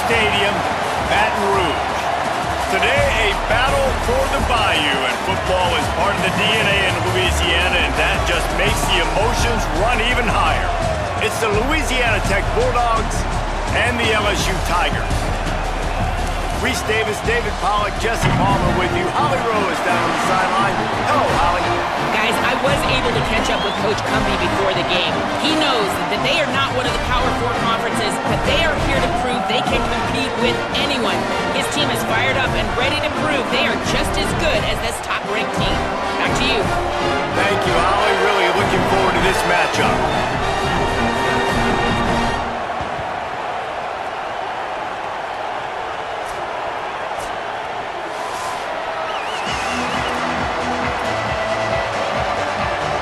Stadium, Baton Rouge. Today, a battle for the Bayou, and football is part of the DNA in Louisiana, and that just makes the emotions run even higher. It's the Louisiana Tech Bulldogs and the LSU Tigers. Reese Davis, David Pollack, Jesse Palmer with you. Holly Rowe is down on the sideline. Hello, Holly. Guys, I was able to catch up with Coach Cumbie before the game. He knows that they are not one of the Power 4 conferences, but they are here to prove they can compete with anyone. His team is fired up and ready to prove they are just as good as this top-ranked team. Back to you. Thank you, Holly. Really looking forward to this matchup.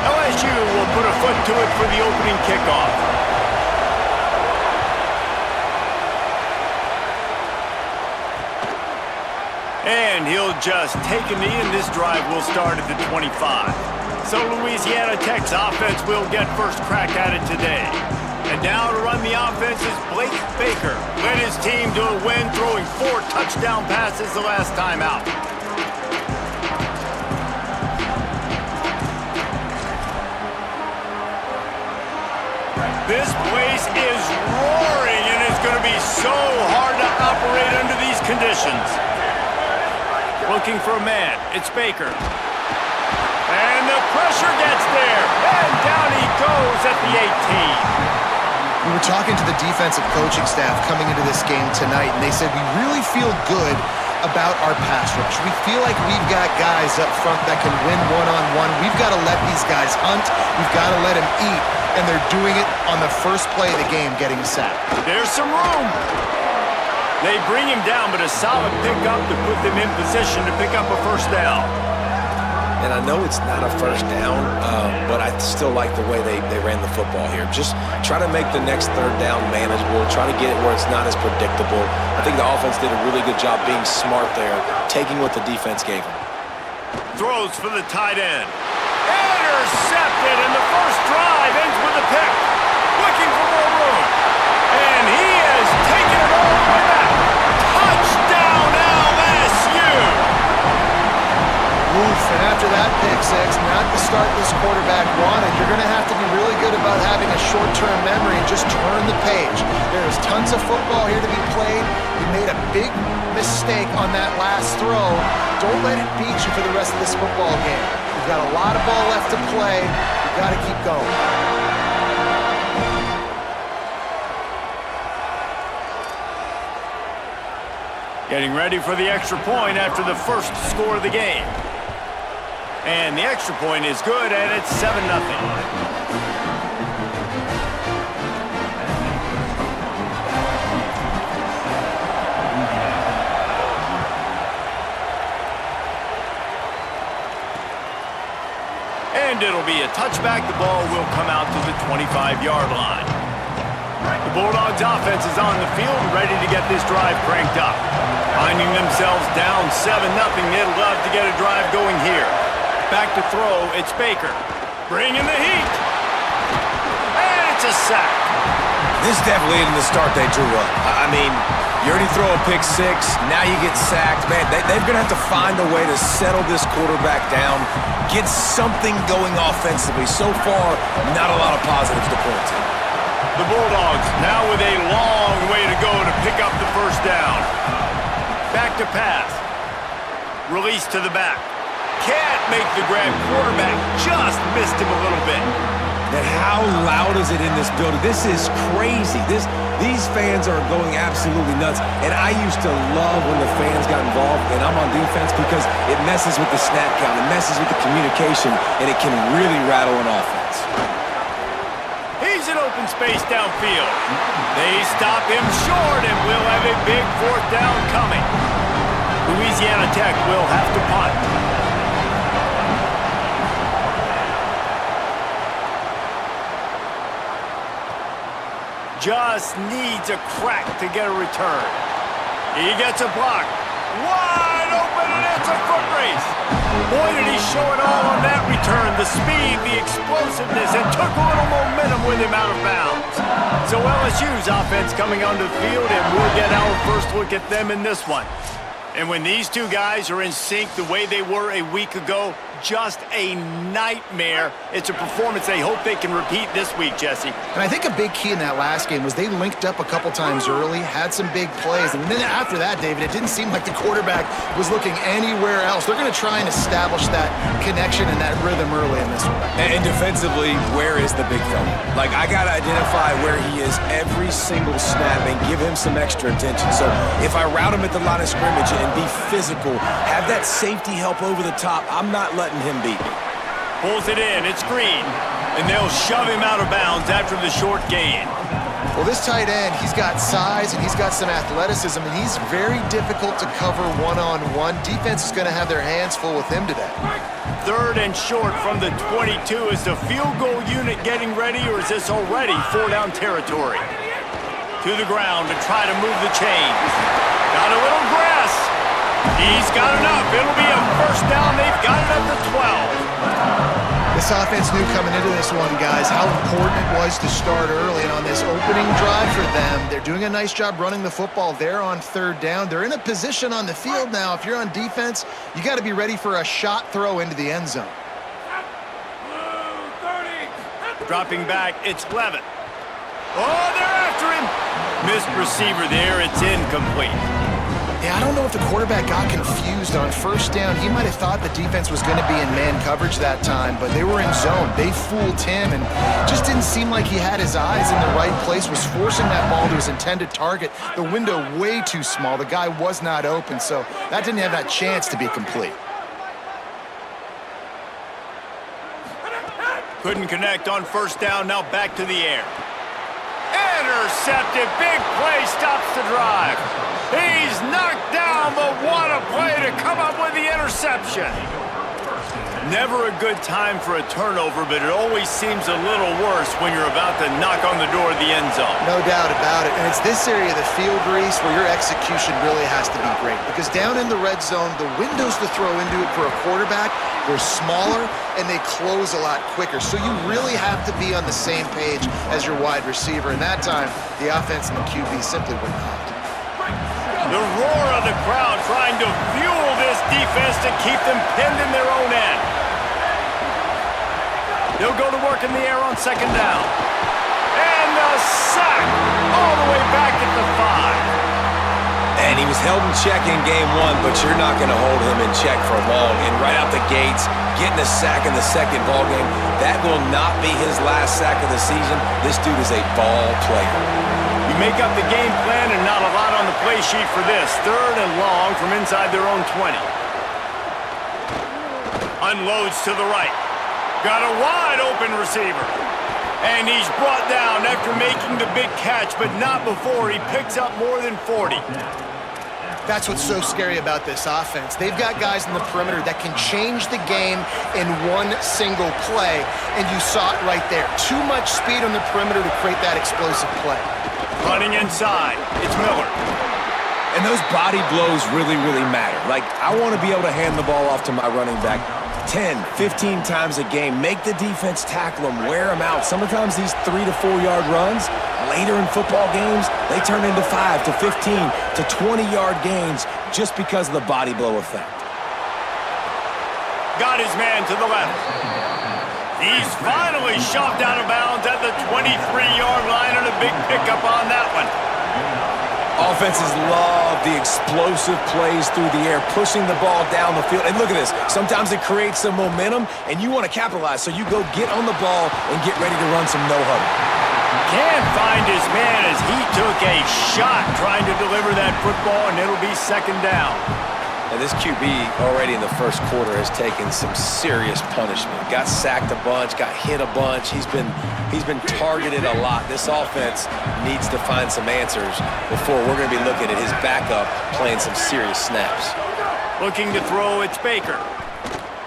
LSU will put a foot to it for the opening kickoff. And he'll just take a knee, and this drive will start at the 25. So Louisiana Tech's offense will get first crack at it today. And now to run the offense is Blake Baker. Led his team to a win, throwing 4 touchdown passes the last time out. This place is roaring, and it's going to be so hard to operate under these conditions. Looking for a man. It's Baker. And the pressure gets there. And down he goes at the 18. We were talking to the defensive coaching staff coming into this game tonight, and they said we really feel good about our pass rush. We feel like we've got guys up front that can win one-on-one. We've got to let these guys hunt. We've got to let them eat. And they're doing it on the first play of the game, getting a sack. There's some room. They bring him down, but a solid pickup to put them in position to pick up a first down. And I know it's not a first down, but I still like the way they ran the football here. Just try to make the next third down manageable. Try to get it where it's not as predictable. I think the offense did a really good job being smart there, taking what the defense gave them. Throws for the tight end. Intercepted, and the first drive ends with a pick. Looking for more room. And he has taken it all the way back. Touchdown, LSU! Oof, and after that pick six, not the start this quarterback wanted. You're going to have to be really good about having a short-term memory and just turn the page. There's tons of football here to be played. You made a big mistake on that last throw. Don't let it beat you for the rest of this football game. You've got a lot of ball left to play. You've got to keep going. Getting ready for the extra point after the first score of the game. And the extra point is good, and it's 7-0. And it'll be a touchback. The ball will come out to the 25-yard line. The Bulldogs offense is on the field, ready to get this drive cranked up. Finding themselves down 7-0, they'd love to get a drive going here. Back to throw, it's Baker. Bringing the heat. And it's a sack. This definitely isn't the start they drew up. I mean, you already throw a pick six, now you get sacked. Man, they're going to have to find a way to settle this quarterback down, get something going offensively. So far, not a lot of positives to point to. The Bulldogs now with a long way to go to pick up the first down. Back to pass. Release to the back. Can't make the grab. Quarterback just missed him a little bit. And how loud is it in this building? This is crazy. These fans are going absolutely nuts. And I used to love when the fans got involved, and I'm on defense, because it messes with the snap count, it messes with the communication, and it can really rattle an offense. He's in open space downfield. They stop him short, and we'll have a big fourth down coming. Louisiana Tech will have to punt. Just needs a crack to get a return. He gets a block. Wide open, and it's a foot race. Boy, did he show it all on that return the speed, the explosiveness, and took a little momentum with him out of bounds. So LSU's offense coming onto the field, and we'll get our first look at them in this one. And when these two guys are in sync the way they were a week ago, just a nightmare. It's a performance they hope they can repeat this week, Jesse. And I think a big key in that last game was they linked up a couple times early, had some big plays, and then after that, David, it didn't seem like the quarterback was looking anywhere else. They're going to try and establish that connection and that rhythm early in this one. And defensively, where is the big fella? Like, I got to identify where he is every single snap and give him some extra attention. So if I route him at the line of scrimmage and be physical, have that safety help over the top, I'm not letting him beat me. Pulls it in, it's Green, and they'll shove him out of bounds after the short gain. Well, this tight end, he's got size and he's got some athleticism, and he's very difficult to cover one-on-one. Defense is going to have their hands full with him today. Third and short from the 22. Is the field goal unit getting ready, or is this already four-down territory? To the ground to try to move the chains. Got a little grass. He's got enough. It'll be a first down. They've got it up to 12. This offense knew coming into this one, guys, how important it was to start early. And on this opening drive for them, they're doing a nice job running the football. They're on third down. They're in a position on the field now. If you're on defense, you got to be ready for a shot throw into the end zone. Dropping back, it's Levitt. Oh, they're after him. Missed receiver there. It's incomplete. Yeah, I don't know if the quarterback got confused on first down. He might have thought the defense was going to be in man coverage that time, but they were in zone. They fooled him, and just didn't seem like he had his eyes in the right place, was forcing that ball to his intended target. The window way too small. The guy was not open, so that didn't have that chance to be complete. Couldn't connect on first down. Now back to the air. Intercepted. Big play stops the drive. He's knocked down, but what a play to come up with the interception. Never a good time for a turnover, but it always seems a little worse when you're about to knock on the door of the end zone. No doubt about it. And it's this area of the field, Reese, where your execution really has to be great. Because down in the red zone, the windows to throw into it for a quarterback, they're smaller and they close a lot quicker. So you really have to be on the same page as your wide receiver. And that time, the offense and the QB simply were not. The roar of the crowd trying to fuel this defense to keep them pinned in their own end. They'll go to work in the air on second down. And the sack all the way back at the 5. And he was held in check in game one, but you're not going to hold him in check for long. And right out the gates, getting a sack in the second ball game, that will not be his last sack of the season. This dude is a ball player. You make up the game plan and not a lot on the play sheet for this. Third and long from inside their own 20. Unloads to the right. Got a wide open receiver. And he's brought down after making the big catch, but not before he picks up more than 40. That's what's so scary about this offense. They've got guys in the perimeter that can change the game in one single play, and you saw it right there. Too much speed on the perimeter to create that explosive play. Running inside, it's Miller. And those body blows really, really matter. Like, I want to be able to hand the ball off to my running back 10, 15 times a game. Make the defense tackle them, wear them out. Sometimes these 3 to 4 yard runs, later in football games, they turn into 5 to 15 to 20 yard gains just because of the body blow effect. Got his man to the left. He's finally shoved out of bounds at the 23-yard line, and a big pickup on that one. Offenses love the explosive plays through the air, pushing the ball down the field. And look at this. Sometimes it creates some momentum, and you want to capitalize. So you go get on the ball and get ready to run some no-huddle. Can't find his man as he took a shot trying to deliver that football, and it'll be second down. And this QB already in the first quarter has taken some serious punishment. Got sacked a bunch, got hit a bunch. He's been targeted a lot. This offense needs to find some answers before we're going to be looking at his backup playing some serious snaps. Looking to throw, it's Baker.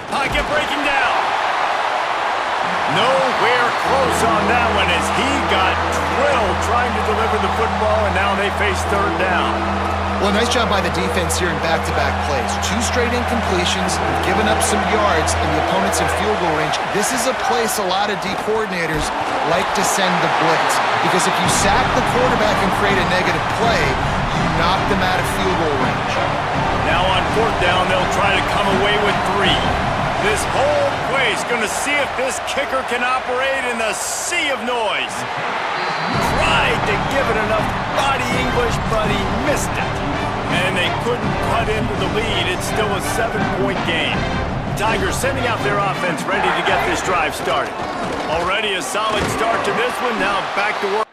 Pocket breaking down. Nowhere close on that one as he got drilled trying to deliver the football, and now they face third down. Well, nice job by the defense here in back-to-back plays. 2 straight incompletions, given up some yards, and the opponent's in field goal range. This is a place a lot of D coordinators like to send the blitz, because if you sack the quarterback and create a negative play, you knock them out of field goal range. Now on 4th down, they'll try to come away with 3. This whole place going to see if this kicker can operate in the sea of noise. Tried to give it enough body English, but he missed it. And they couldn't cut into the lead. It's still a 7-point game. Tigers sending out their offense, ready to get this drive started. Already a solid start to this one. Now back to work.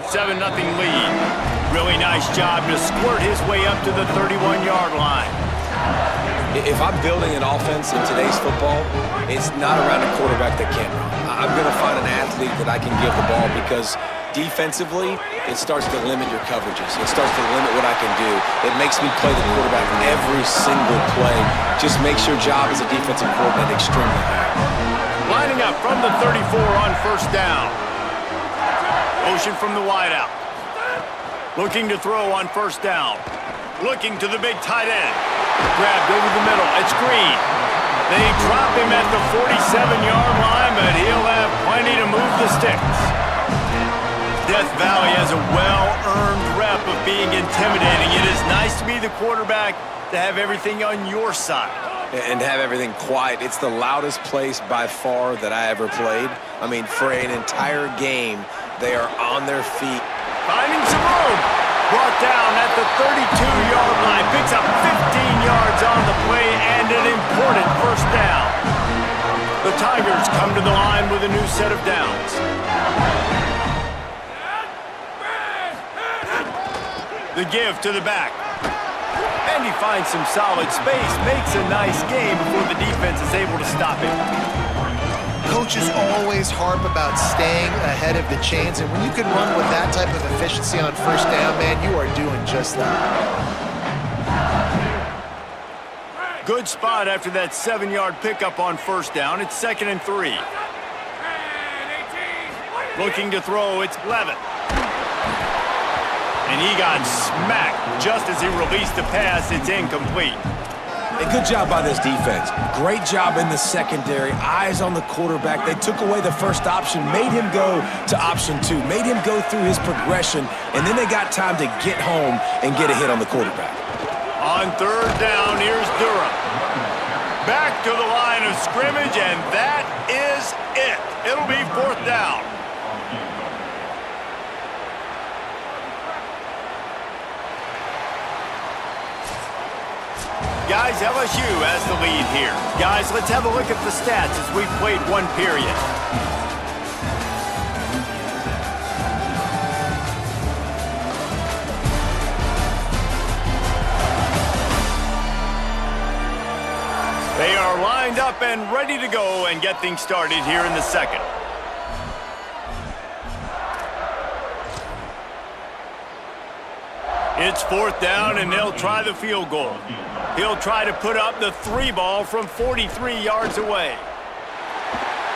Seven 0 lead. Really nice job to squirt his way up to the 31-yard line. If I'm building an offense in today's football, it's not around a quarterback that can't run. I'm going to find an athlete that I can give the ball, because defensively, it starts to limit your coverages. It starts to limit what I can do. It makes me play the quarterback every single play. Just makes your job as a defensive coordinator extremely hard. Lining up from the 34 on 1st down. Motion from the wideout. Looking to throw on 1st down. Looking to the big tight end. Grabbed over the middle. It's Green. They drop him at the 47-yard line, but he'll have plenty to move the sticks. Death Valley has a well-earned rep of being intimidating. It is nice to be the quarterback, to have everything on your side. And have everything quiet. It's the loudest place by far that I ever played. I mean, for an entire game, they are on their feet. Finding some room. Brought down at the 32-yard line. Picks up 15 yards on the play and an important 1st down. The Tigers come to the line with a new set of downs. The give to the back. And he finds some solid space. Makes a nice game before the defense is able to stop him. Coaches always harp about staying ahead of the chains, and when you can run with that type of efficiency on 1st down, man, you are doing just that. Good spot after that 7-yard pickup on 1st down. It's 2nd and 3. Looking to throw, it's Levitt. And he got smacked just as he released the pass. It's incomplete. A good job by this defense. Great job in the secondary. Eyes on the quarterback. They took away the first option, made him go to option 2, made him go through his progression, and then they got time to get home and get a hit on the quarterback. On 3rd down, here's Durham. Back to the line of scrimmage, and that is it. It'll be 4th down. Guys, LSU has the lead here. Guys, let's have a look at the stats as we've played 1 period. They are lined up and ready to go and get things started here in the 2nd. It's 4th down, and they'll try the field goal. He'll try to put up the 3 ball from 43 yards away.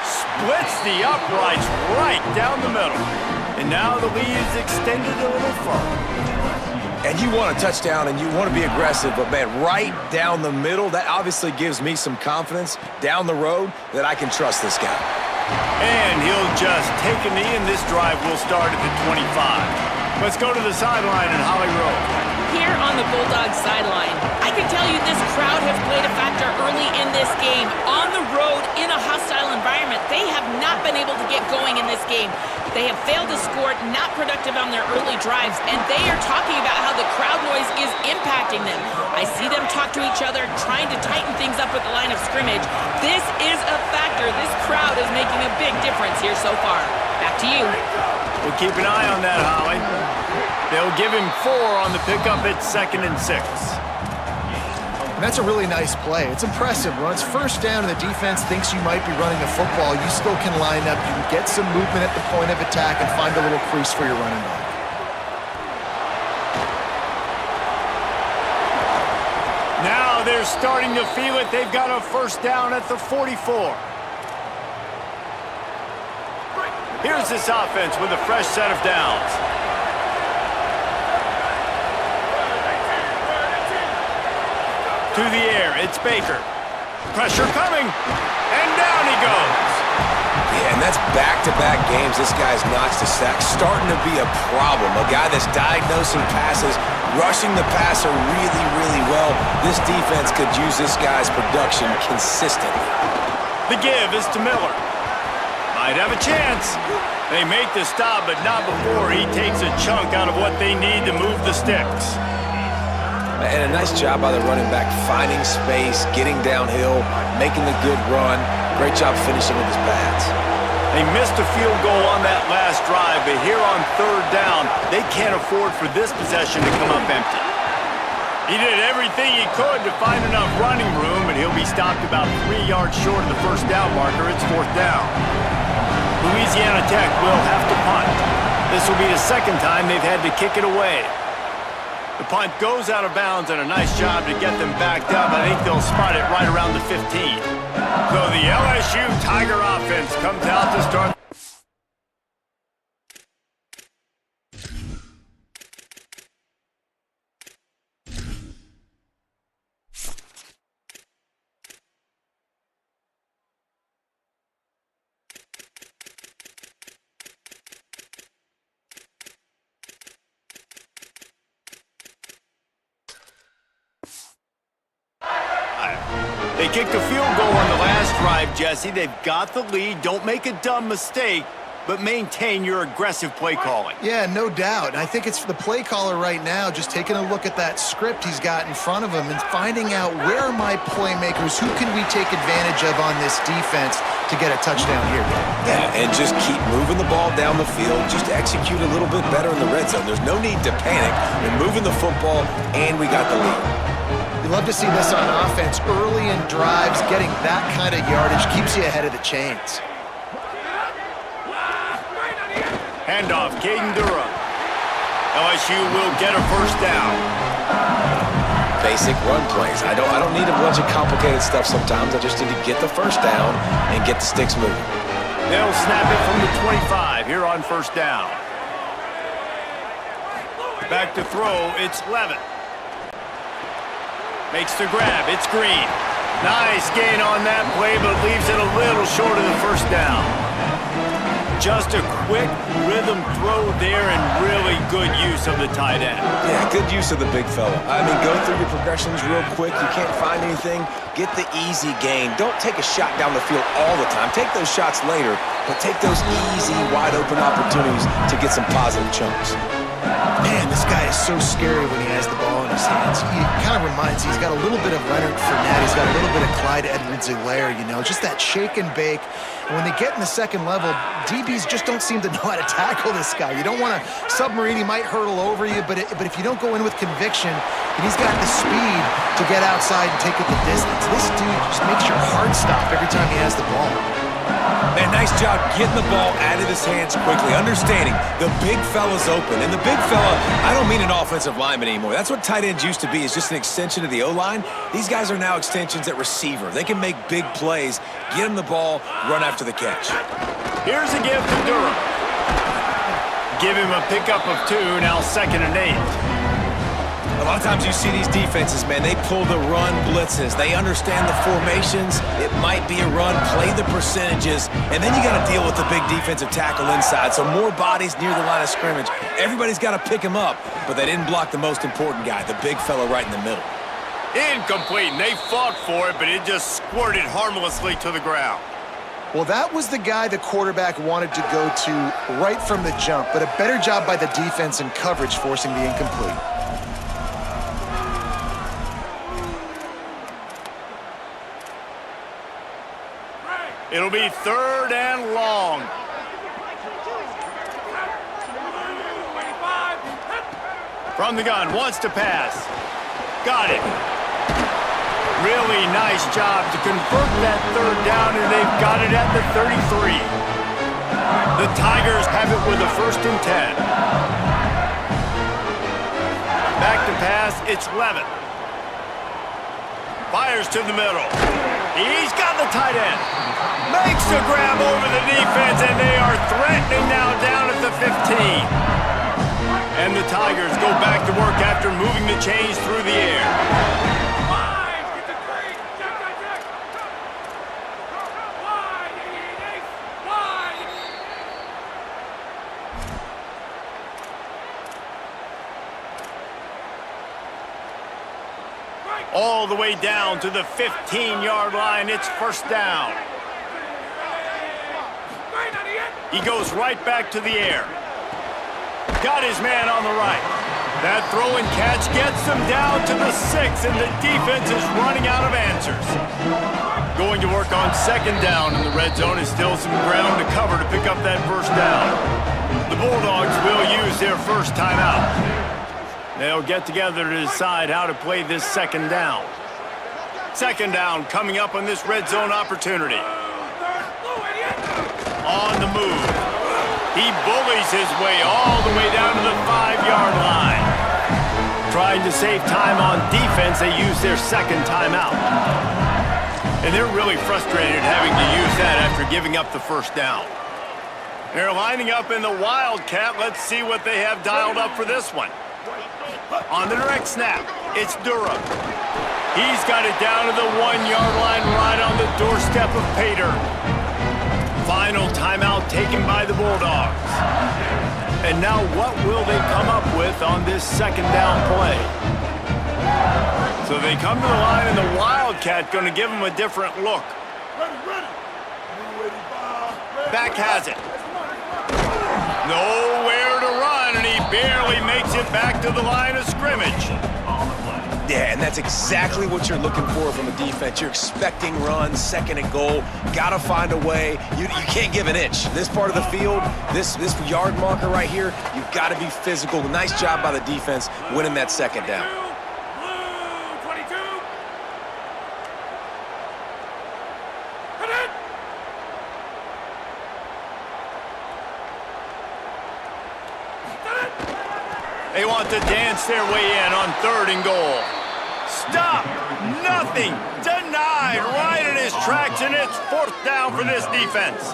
Splits the uprights right down the middle. And now the lead is extended a little further. And you want a touchdown and you want to be aggressive, but man, right down the middle, that obviously gives me some confidence down the road that I can trust this guy. And he'll just take a knee, and this drive will start at the 25. Let's go to the sideline in Holly Road. Here on the Bulldogs sideline, I can tell you this crowd has played a factor early in this game. On the road, in a hostile environment, they have not been able to get going in this game. They have failed to score, not productive on their early drives, and they are talking about how the crowd noise is impacting them. I see them talk to each other, trying to tighten things up at the line of scrimmage. This is a factor. This crowd is making a big difference here so far. Back to you. We'll keep an eye on that, Holly. They'll give him 4 on the pickup at 2nd and 6. And that's a really nice play. It's impressive. When it's first down and the defense thinks you might be running a football, you still can line up. You can get some movement at the point of attack and find a little crease for your running back. Now they're starting to feel it. They've got a first down at the 44. Here's this offense with a fresh set of downs. To the air, it's Baker. Pressure coming, and down he goes. Yeah, and that's back-to-back games. This guy's notched a sack, starting to be a problem. A guy that's diagnosing passes, rushing the passer really, really well. This defense could use this guy's production consistently. The give is to Miller. Might have a chance. They make the stop, but not before he takes a chunk out of what they need to move the sticks. And a nice job by the running back, finding space, getting downhill, making the good run. Great job finishing with his pads. They missed a field goal on that last drive, but here on third down, they can't afford for this possession to come up empty. He did everything he could to find enough running room, but he'll be stopped about 3 yards short of the first down marker. It's fourth down. Louisiana Tech will have to punt. This will be the second time they've had to kick it away. The punt goes out of bounds, and a nice job to get them backed up. I think they'll spot it right around the 15. So the LSU Tiger offense comes out to start. They kicked a field goal on the last drive, Jesse. They've got the lead. Don't make a dumb mistake, but maintain your aggressive play calling. Yeah, no doubt. And I think it's the play caller right now just taking a look at that script he's got in front of him and finding out where are my playmakers, who can we take advantage of on this defense to get a touchdown here. Yeah, and just keep moving the ball down the field. Just execute a little bit better in the red zone. There's no need to panic. We're moving the football, and we got the lead. You love to see this on offense. Early in drives, getting that kind of yardage keeps you ahead of the chains. Handoff, Caden Durham. LSU will get a first down. Basic run plays. I don't need a bunch of complicated stuff sometimes. I just need to get the first down and get the sticks moving. They'll snap it from the 25 here on first down. Back to throw, it's Levin. Makes the grab, it's Green. Nice gain on that play, but leaves it a little short of the first down. Just a quick rhythm throw there and really good use of the tight end. Yeah, good use of the big fella. I mean, go through your progressions real quick. You can't find anything. Get the easy gain. Don't take a shot down the field all the time. Take those shots later, but take those easy, wide-open opportunities to get some positive chunks. Man, this guy is so scary when he has the ball in his hands. He kind of reminds me, he's got a little bit of Leonard Fournette. He's got a little bit of Clyde Edwards-Helaire, you know, just that shake and bake. And when they get in the second level, DBs just don't seem to know how to tackle this guy. You don't want to submarine. He might hurtle over you, but if you don't go in with conviction, and he's got the speed to get outside and take it the distance. This dude just makes your heart stop every time he has the ball. Man, nice job getting the ball out of his hands quickly, understanding the big fella's open. And the big fella, I don't mean an offensive lineman anymore. That's what tight ends used to be, is just an extension of the O-line. These guys are now extensions at receiver. They can make big plays, get him the ball, run after the catch. Here's a give to Durham. Give him a pickup of 2, now 2nd and 8. A lot of times you see these defenses, man, they pull the run blitzes. They understand the formations. It might be a run, play the percentages, and then you got to deal with the big defensive tackle inside. So more bodies near the line of scrimmage. Everybody's got to pick him up, but they didn't block the most important guy, the big fella right in the middle. Incomplete, and they fought for it, but it just squirted harmlessly to the ground. Well, that was the guy the quarterback wanted to go to right from the jump, but a better job by the defense and coverage forcing the incomplete. It'll be 3rd and long. From the gun, wants to pass. Got it. Really nice job to convert that third down, and they've got it at the 33. The Tigers have it with a 1st and 10. Back to pass, it's Levitt. Fires to the middle. He's got the tight end. Makes a grab over the defense, and they are threatening now down at the 15. And the Tigers go back to work after moving the chains through the air. All the way down to the 15-yard line. It's 1st down. He goes right back to the air. Got his man on the right. That throw and catch gets him down to the 6, and the defense is running out of answers. Going to work on 2nd down, and the red zone is still some ground to cover to pick up that 1st down. The Bulldogs will use their 1st timeout. They'll get together to decide how to play this 2nd down. 2nd down coming up on this red zone opportunity. On the move. He bullies his way all the way down to the 5-yard line. Trying to save time on defense, they use their 2nd timeout. And they're really frustrated having to use that after giving up the 1st down. They're lining up in the Wildcat. Let's see what they have dialed up for this one. On the direct snap, it's Durham. He's got it down to the 1-yard line right on the doorstep of Pater. Final timeout taken by the Bulldogs. And now what will they come up with on this 2nd down play? So they come to the line, and the Wildcat going to give them a different look. Back has it. Nowhere to run, and he barely makes it back to the line of scrimmage. Yeah, and that's exactly what you're looking for from a defense. You're expecting runs, 2nd and goal. Got to find a way. You can't give an inch. This part of the field, this yard marker right here, you've got to be physical. Nice job by the defense winning that 2nd down. They want to dance their way in on 3rd and goal. Stop! Nothing! Denied right in his tracks, and it's 4th down for this defense.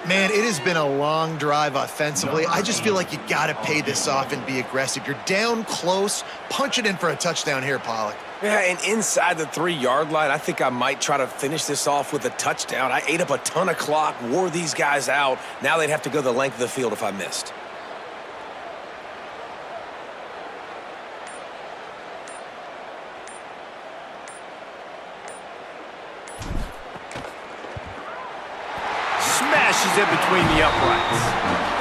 Man, it has been a long drive offensively. I just feel like you got to pay this off and be aggressive. You're down close. Punch it in for a touchdown here, Pollock. Yeah, and inside the 3-yard line, I think I might try to finish this off with a touchdown. I ate up a ton of clock, wore these guys out. Now they'd have to go the length of the field if I missed. Smashes it between the uprights.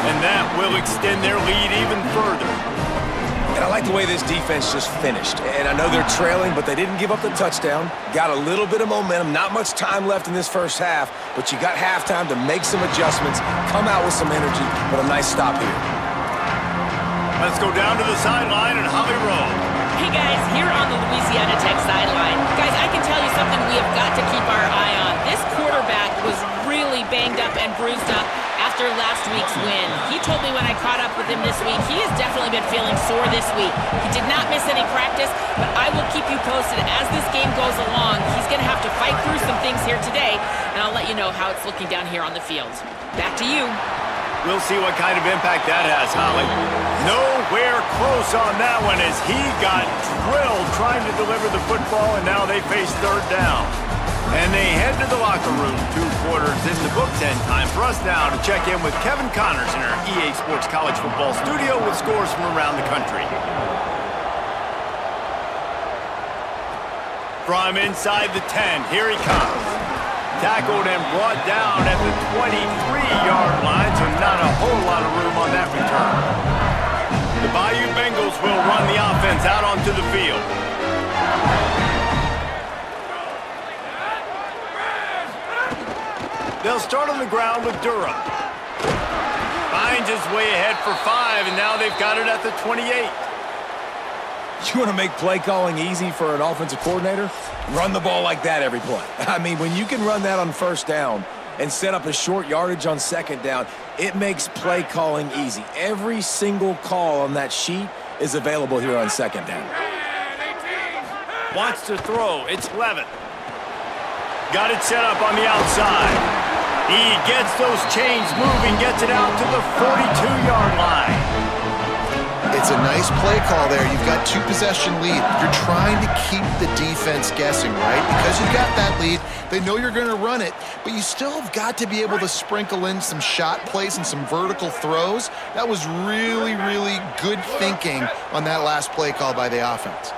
And that will extend their lead even further. And I like the way this defense just finished. And I know they're trailing, but they didn't give up the touchdown. Got a little bit of momentum. Not much time left in this 1st half, but you got halftime to make some adjustments, come out with some energy, but a nice stop here. Let's go down to the sideline at Holly Rowe. Hey guys, here on the Louisiana Tech sideline. Guys, I can tell you something we have got to keep our eye on. This quarterback was really banged up and bruised up after last week's win. He told me when I caught up with him this week, he has definitely been feeling sore this week. He did not miss any practice, but I will keep you posted as this game goes along. He's going to have to fight through some things here today, and I'll let you know how it's looking down here on the field. Back to you. We'll see what kind of impact that has, Holly. Nowhere close on that one as he got drilled trying to deliver the football, and now they face 3rd down. And they head to the locker room. 2 quarters in the books, and time for us now to check in with Kevin Connors in our EA Sports College Football studio with scores from around the country. From inside the 10, here he comes. Tackled and brought down at the 23-yard line, so not a whole lot of room on that return. The Bayou Bengals will run the offense out onto the field. They'll start on the ground with Durham. Finds his way ahead for 5, and now they've got it at the 28. You want to make play calling easy for an offensive coordinator? Run the ball like that every play. I mean, when you can run that on first down and set up a short yardage on second down, it makes play calling easy. Every single call on that sheet is available here on second down. Wants to throw. It's Levitt. Got it set up on the outside. He gets those chains moving, gets it out to the 42-yard line. It's a nice play call there. You've got 2-possession lead. You're trying to keep the defense guessing, right? Because you've got that lead, they know you're going to run it, but you still have got to be able to sprinkle in some shot plays and some vertical throws. That was really, really good thinking on that last play call by the offense.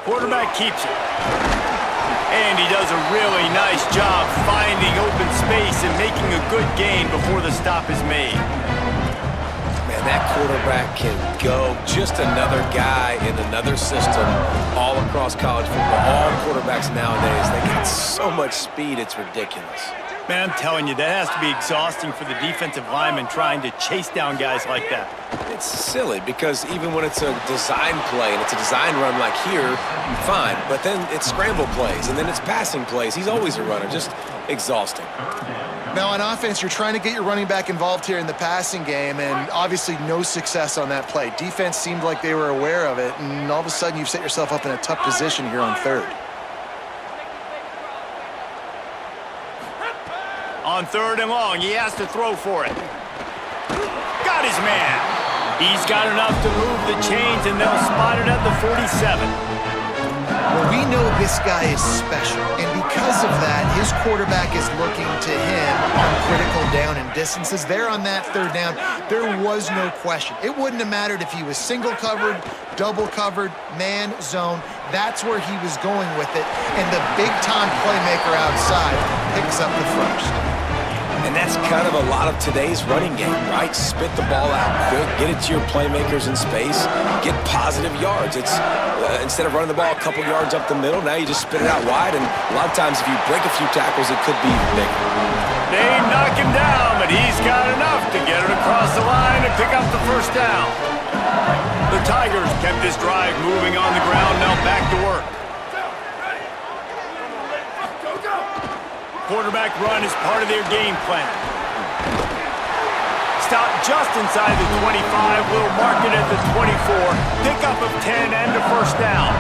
Quarterback keeps it. And he does a really nice job finding open space and making a good gain before the stop is made. Man, that quarterback can go. Just another guy in another system all across college football. All quarterbacks nowadays, they got so much speed, it's ridiculous. Man, I'm telling you, that has to be exhausting for the defensive lineman trying to chase down guys like that. It's silly because even when it's a design play and it's a design run like here, fine. But then it's scramble plays and then it's passing plays. He's always a runner, just exhausting. Now on offense, you're trying to get your running back involved here in the passing game, and obviously no success on that play. Defense seemed like they were aware of it, and all of a sudden you've set yourself up in a tough position here on third. On 3rd and long, he has to throw for it. Got his man. He's got enough to move the chains, and they'll spot it at the 47. Well, we know this guy is special, and because of that, his quarterback is looking to him on critical down and distances. There on that 3rd down, there was no question. It wouldn't have mattered if he was single covered, double covered, man, zone. That's where he was going with it, and the big-time playmaker outside picks up the first. And that's kind of a lot of today's running game, right? Spit the ball out quick, get it to your playmakers in space, get positive yards. It's instead of running the ball a couple yards up the middle, now you just spit it out wide, and a lot of times if you break a few tackles, it could be even bigger. They knock him down, but he's got enough to get it across the line and pick up the first down. The Tigers kept this drive moving on the ground, now back to work. Quarterback run is part of their game plan. Stop just inside the 25. We'll mark it at the 24. Pickup of 10 and a first down.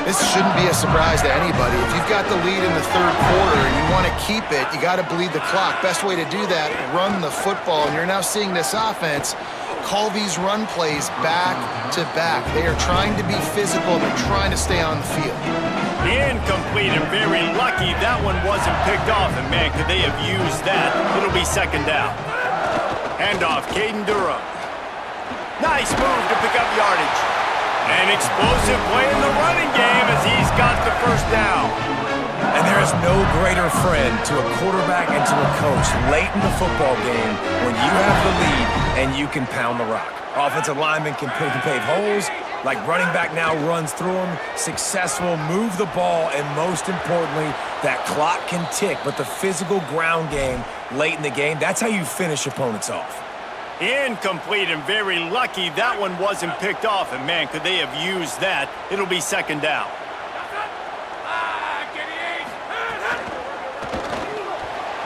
This shouldn't be a surprise to anybody. If you've got the lead in the 3rd quarter and you want to keep it, you got to bleed the clock. Best way to do that, run the football. And you're now seeing this offense call these run plays back to back. They are trying to be physical. They're trying to stay on the field. Incomplete and very lucky that one wasn't picked off. And man, could they have used that? It'll be 2nd down. Handoff, Caden Durham. Nice move to pick up yardage. An explosive play in the running game as he's got the first down. And there is no greater friend to a quarterback and to a coach late in the football game when you have the lead and you can pound the rock. Offensive linemen can pave holes, like running back now runs through them, successful, move the ball, and most importantly, that clock can tick. But the physical ground game late in the game, that's how you finish opponents off. Incomplete and very lucky that one wasn't picked off. And man, could they have used that? It'll be 2nd down.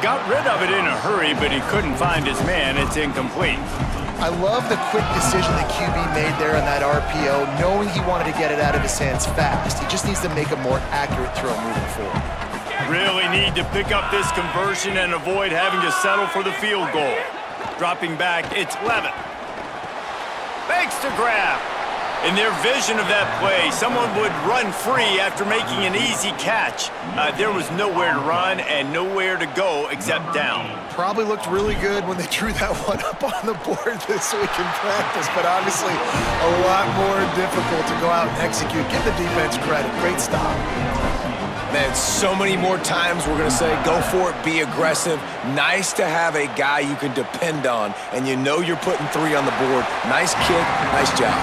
Got rid of it in a hurry, but he couldn't find his man. It's incomplete. I love the quick decision that QB made there on that RPO, knowing he wanted to get it out of his hands fast. He just needs to make a more accurate throw moving forward. Really need to pick up this conversion and avoid having to settle for the field goal. Dropping back, it's Levitt. Makes the grab. In their vision of that play, someone would run free after making an easy catch. There was nowhere to run and nowhere to go except down. Probably looked really good when they drew that one up on the board this week in practice, but obviously a lot more difficult to go out and execute. Give the defense credit. Great stop. Man, so many more times we're going to say, go for it, be aggressive. Nice to have a guy you can depend on, and you know you're putting 3 on the board. Nice kick, nice job.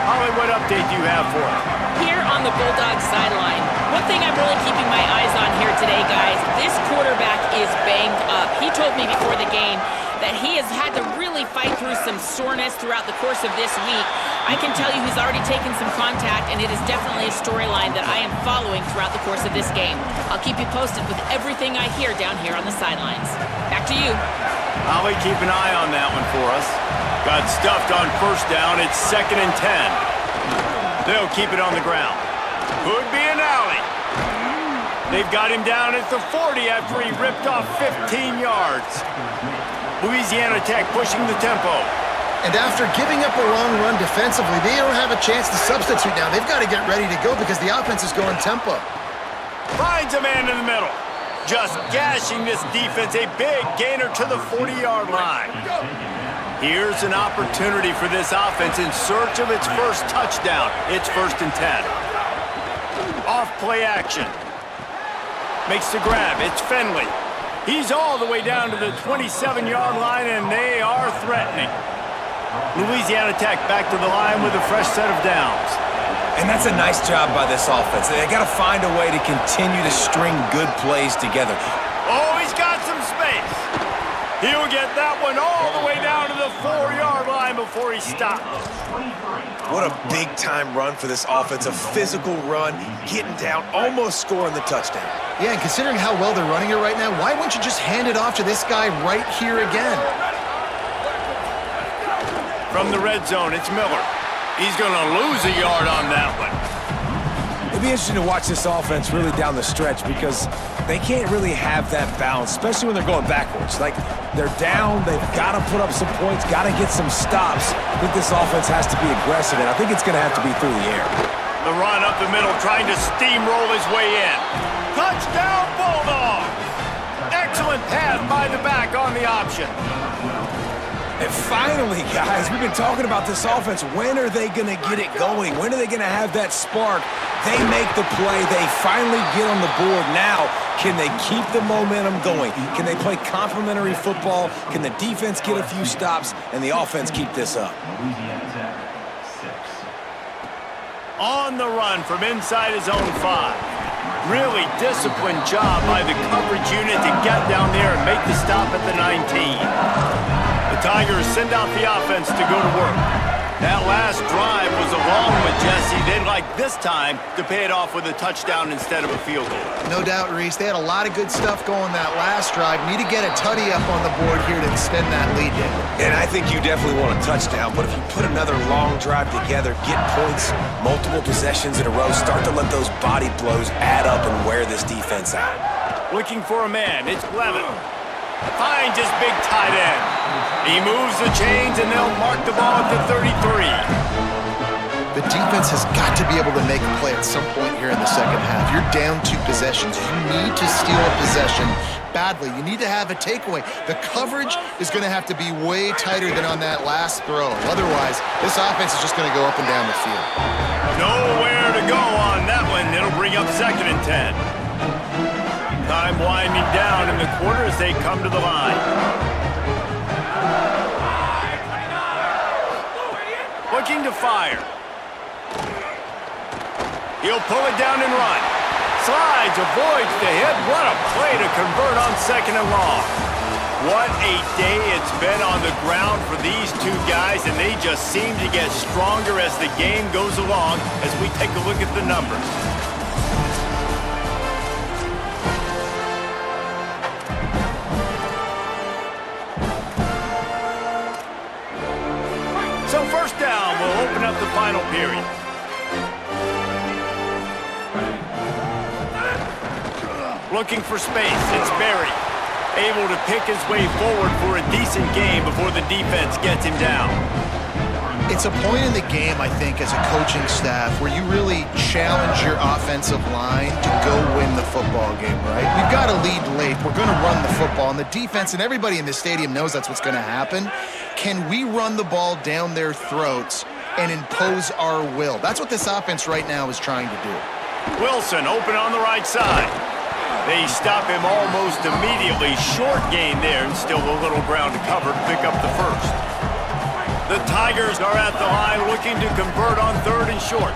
Holly, what update do you have for us? Here on the Bulldogs sideline, one thing I'm really keeping my eyes on here today, guys, this quarterback is banged up. He told me he has had to really fight through some soreness throughout the course of this week. I can tell you he's already taken some contact, and it is definitely a storyline that I am following throughout the course of this game. I'll keep you posted with everything I hear down here on the sidelines. Back to you. Holly, keep an eye on that one for us. Got stuffed on first down. It's 2nd and 10. They'll keep it on the ground. Could be an alley. They've got him down at the 40 after he ripped off 15 yards. Louisiana Tech pushing the tempo. And after giving up a long run defensively, they don't have a chance to substitute now. They've got to get ready to go because the offense is going tempo. Finds a man in the middle. Just gashing this defense. A big gainer to the 40-yard line. Here's an opportunity for this offense in search of its first touchdown. It's 1st and 10. Off play action. Makes the grab. It's Finley. He's all the way down to the 27-yard line, and they are threatening. Louisiana Tech back to the line with a fresh set of downs. And that's a nice job by this offense. They got to find a way to continue to string good plays together. Oh, he's got some space. He'll get that one all the way down to the 4-yard line before he stops. What a big-time run for this offense. A physical run, getting down, almost scoring the touchdown. Yeah, and considering how well they're running it right now, why wouldn't you just hand it off to this guy right here again? From the red zone, it's Miller. He's going to lose a yard on that one. It'd be interesting to watch this offense really down the stretch because they can't really have that balance, especially when they're going backwards. Like, they're down, they've got to put up some points, got to get some stops. I think this offense has to be aggressive, and I think it's going to have to be through the air. The run up the middle, trying to steamroll his way in. Touchdown, Bulldogs! Excellent pass by the back on the option. And finally, guys, we've been talking about this offense. When are they going to get it going? When are they going to have that spark? They make the play. They finally get on the board. Now, can they keep the momentum going? Can they play complementary football? Can the defense get a few stops and the offense keep this up? On the run from inside his own 5. Really disciplined job by the coverage unit to get down there and make the stop at the 19. The Tigers send out the offense to go to work. That last drive was a long one, Jesse. They'd like this time to pay it off with a touchdown instead of a field goal. No doubt, Reese. They had a lot of good stuff going that last drive. Need to get a tutty up on the board here to extend that lead, David. And I think you definitely want a touchdown, but if you put another long drive together, get points, multiple possessions in a row, start to let those body blows add up and wear this defense out. Looking for a man. It's Levin. Finds his big tight end. He moves the chains, and they'll mark the ball at the 33. The defense has got to be able to make a play at some point here in the second half. You're down 2 possessions. You need to steal a possession badly. You need to have a takeaway. The coverage is going to have to be way tighter than on that last throw. Otherwise, this offense is just going to go up and down the field. Nowhere to go on that one. It'll bring up 2nd and 10. Time winding down in the quarter as they come to the line. Looking to fire. He'll pull it down and run. Slides, avoids the hit. What a play to convert on 2nd and long. What a day it's been on the ground for these two guys, and they just seem to get stronger as the game goes along as we take a look at the numbers. So 1st down will open up the final period. Looking for space, it's Berry. Able to pick his way forward for a decent game before the defense gets him down. It's a point in the game, I think, as a coaching staff where you really challenge your offensive line to go win the football game, right? We've got to lead late. We're going to run the football, and the defense and everybody in the stadium knows that's what's going to happen. Can we run the ball down their throats and impose our will? That's what this offense right now is trying to do. Wilson open on the right side. They stop him almost immediately. Short gain there, and still a little ground to cover to pick up the 1st. The Tigers are at the line looking to convert on 3rd and short.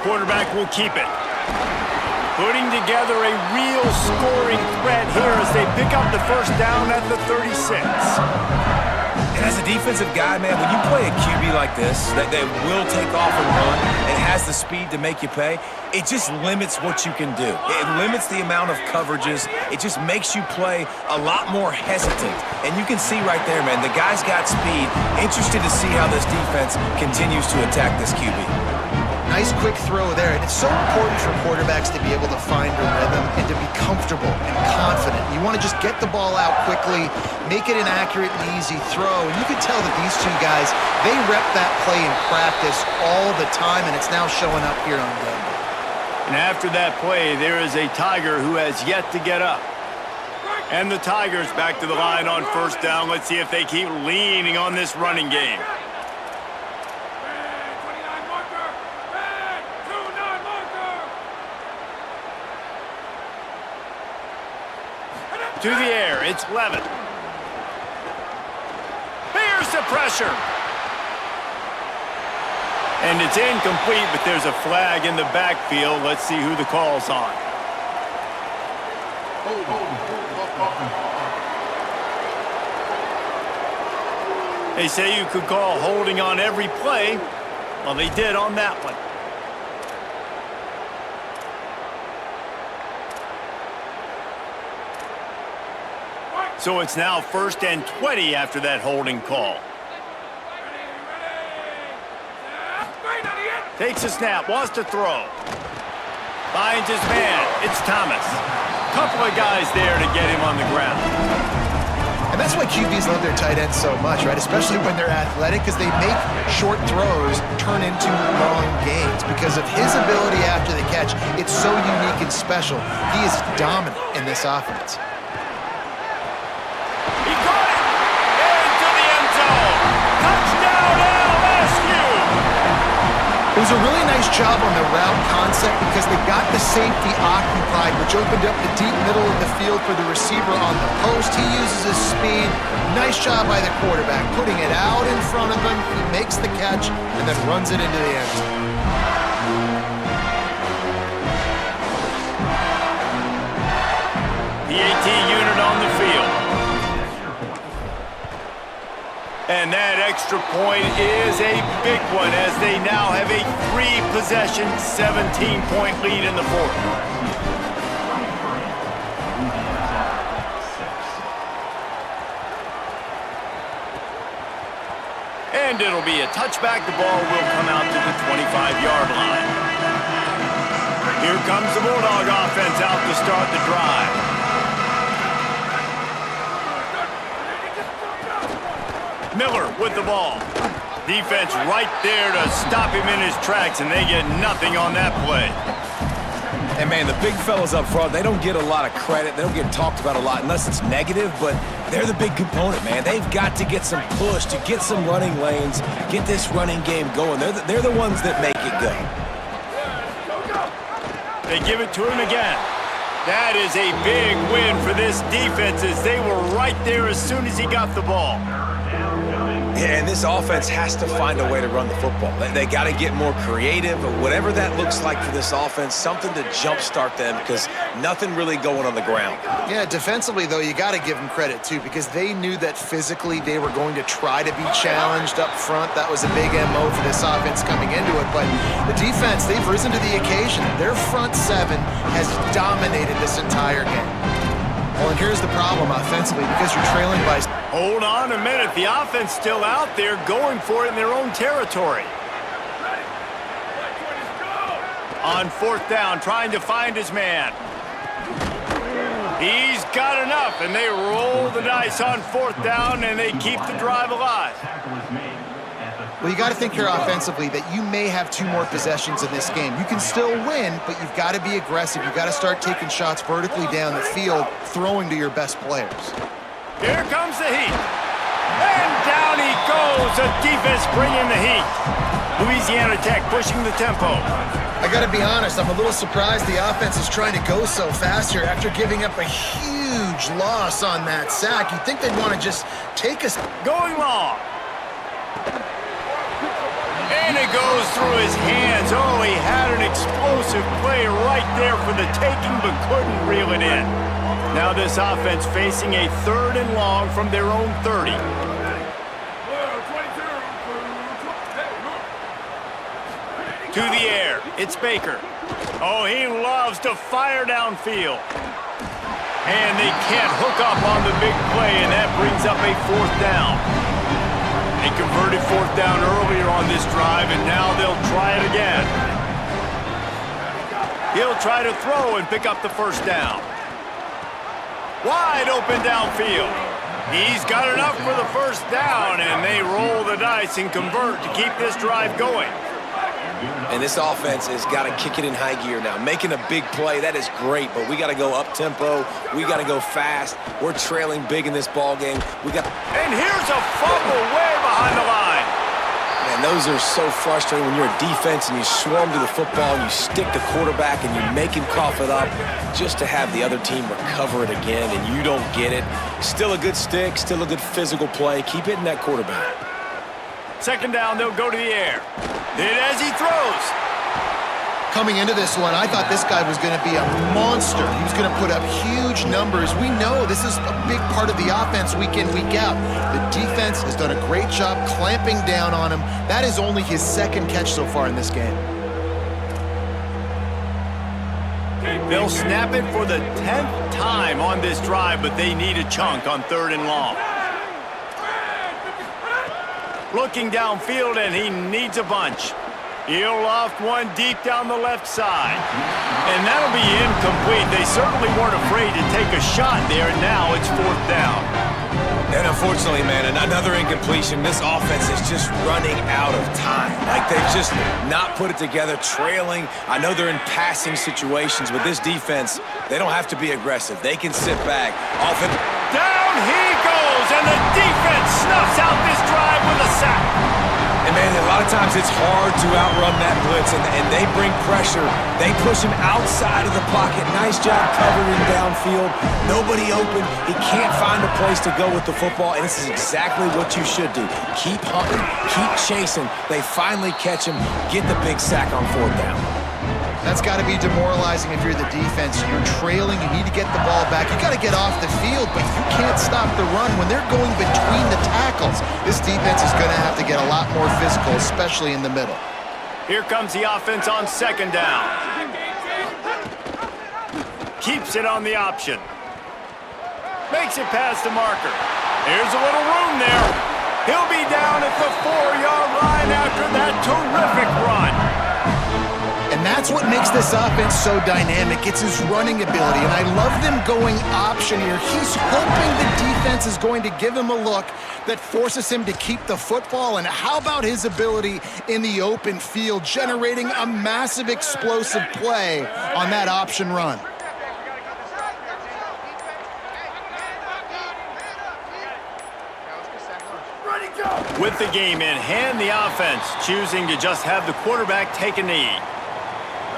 Quarterback will keep it. Putting together a real scoring threat here as they pick up the first down at the 36. And as a defensive guy, man, when you play a QB like this, that will take off and run and has the speed to make you pay, it just limits what you can do. It limits the amount of coverages. It just makes you play a lot more hesitant. And you can see right there, man, the guy's got speed. Interested to see how this defense continues to attack this QB. Nice quick throw there, and it's so important for quarterbacks to be able to find a rhythm and to be comfortable and confident. You want to just get the ball out quickly, make it an accurate and easy throw, and you can tell that these two guys, they rep that play in practice all the time, and it's now showing up here on game. And after that play, there is a Tiger who has yet to get up. And the Tigers back to the line on first down. Let's see if they keep leaning on this running game. To the air, it's Levin. Here's the pressure. And it's incomplete, but there's a flag in the backfield. Let's see who the call's on. They say you could call holding on every play. Well, they did on that one. So it's now 1st and 20 after that holding call. Takes a snap, wants to throw. Finds his man, it's Thomas. Couple of guys there to get him on the ground. And that's why QBs love their tight ends so much, right? Especially when they're athletic, because they make short throws turn into long gains. Because of his ability after the catch, it's so unique and special. He is dominant in this offense. It was a really nice job on the route concept because they got the safety occupied, which opened up the deep middle of the field for the receiver on the post. He uses his speed. Nice job by the quarterback, putting it out in front of him. He makes the catch and then runs it into the end zone. The AT unit on the field. And that extra point is a big one as they now have a 3-possession, 17-point lead in the fourth. And it'll be a touchback. The ball will come out to the 25-yard line. Here comes the Bulldog offense out to start the drive. Miller with the ball. Defense right there to stop him in his tracks, and they get nothing on that play. And, man, the big fellas up front, they don't get a lot of credit. They don't get talked about a lot unless it's negative, but they're the big component, man. They've got to get some push to get some running lanes, get this running game going. They're the ones that make it go. They give it to him again. That is a big win for this defense as they were right there as soon as he got the ball. Yeah, and this offense has to find a way to run the football. They got to get more creative, or whatever that looks like for this offense, something to jumpstart them because nothing really going on the ground. Yeah, defensively, though, you got to give them credit, too, because they knew that physically they were going to try to be challenged up front. That was a big MO for this offense coming into it. But the defense, they've risen to the occasion. Their front seven has dominated this entire game. Well, and here's the problem offensively, because you're trailing by... Hold on a minute. The offense still out there going for it in their own territory. On 4th down, trying to find his man. He's got enough, and they roll the dice on 4th down, and they keep the drive alive. Well, you got to think here offensively that you may have 2 more possessions in this game. You can still win, but you've got to be aggressive. You've got to start taking shots vertically down the field, throwing to your best players. Here comes the heat. And down he goes. The defense bringing the heat. Louisiana Tech pushing the tempo. I got to be honest, I'm a little surprised the offense is trying to go so fast here after giving up a huge loss on that sack. You'd think they'd want to just take us. Going long. And it goes through his hands. Oh, he had an explosive play right there for the taking, but couldn't reel it in. Now this offense facing a 3rd and long from their own 30. To the air, it's Baker. Oh, he loves to fire downfield. And they can't hook up on the big play, and that brings up a 4th down. They converted 4th down earlier on this drive, and now they'll try it again. He'll try to throw and pick up the 1st down. Wide open downfield. He's got enough for the 1st down, and they roll the dice and convert to keep this drive going. And this offense has got to kick it in high gear now. Making a big play, that is great, but we got to go up-tempo. We got to go fast. We're trailing big in this ball game. And here's a fumble way behind the line. Man, those are so frustrating when you're a defense and you swarm to the football and you stick the quarterback and you make him cough it up just to have the other team recover it again and you don't get it. Still a good stick, still a good physical play. Keep hitting that quarterback. 2nd down, they'll go to the air. Then as he throws. Coming into this one, I thought this guy was going to be a monster. He was going to put up huge numbers. We know this is a big part of the offense week in, week out. The defense has done a great job clamping down on him. That is only his 2nd catch so far in this game. They'll snap it for the 10th time on this drive, but they need a chunk on 3rd and long. Looking downfield, and he needs a bunch. He'll loft one deep down the left side. And that'll be incomplete. They certainly weren't afraid to take a shot there. Now it's 4th down. And unfortunately, man, another incompletion. This offense is just running out of time. Like they've just not put it together, trailing. I know they're in passing situations, but this defense, they don't have to be aggressive. They can sit back. Offense. Down he goes, and the defense snuffs out this drive with a sack. And, man, a lot of times it's hard to outrun that blitz, and they bring pressure. They push him outside of the pocket. Nice job covering downfield. Nobody open. He can't find a place to go with the football, and this is exactly what you should do. Keep hunting, keep chasing. They finally catch him, get the big sack on 4th down. That's got to be demoralizing if you're the defense. You're trailing, you need to get the ball back. You got to get off the field, but you can't stop the run when they're going between the tackles. This defense is going to have to get a lot more physical, especially in the middle. Here comes the offense on 2nd down. Keeps it on the option. Makes it past the marker. There's a little room there. He'll be down at the 4-yard line after that terrific run. And that's what makes this offense so dynamic. It's his running ability, and I love them going option here. He's hoping the defense is going to give him a look that forces him to keep the football, and how about his ability in the open field, generating a massive explosive play on that option run. With the game in hand, the offense choosing to just have the quarterback take a knee.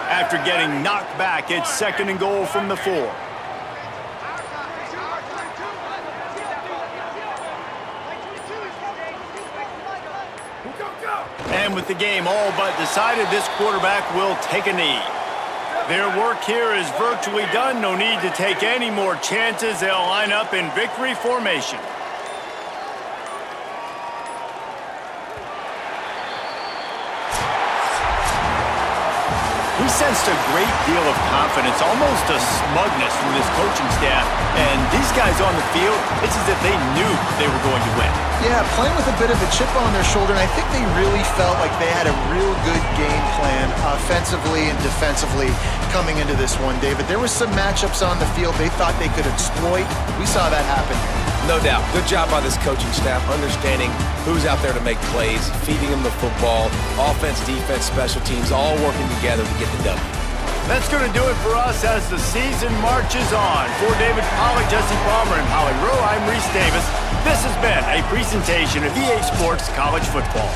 After getting knocked back, it's 2nd and goal from the 4. And with the game all but decided, this quarterback will take a knee. Their work here is virtually done. No need to take any more chances. They'll line up in victory formation. We sensed a great deal of confidence, almost a smugness from this coaching staff. And these guys on the field, it's as if they knew they were going to win. Yeah, playing with a bit of a chip on their shoulder, and I think they really felt like they had a real good game plan offensively and defensively coming into this one, David. There were some matchups on the field they thought they could exploit. We saw that happen. No doubt. Good job by this coaching staff, understanding who's out there to make plays, feeding them the football, offense, defense, special teams, all working together to get the W. That's going to do it for us as the season marches on. For David Pollack, Jesse Palmer, and Holly Rowe, I'm Reese Davis. This has been a presentation of EA Sports College Football.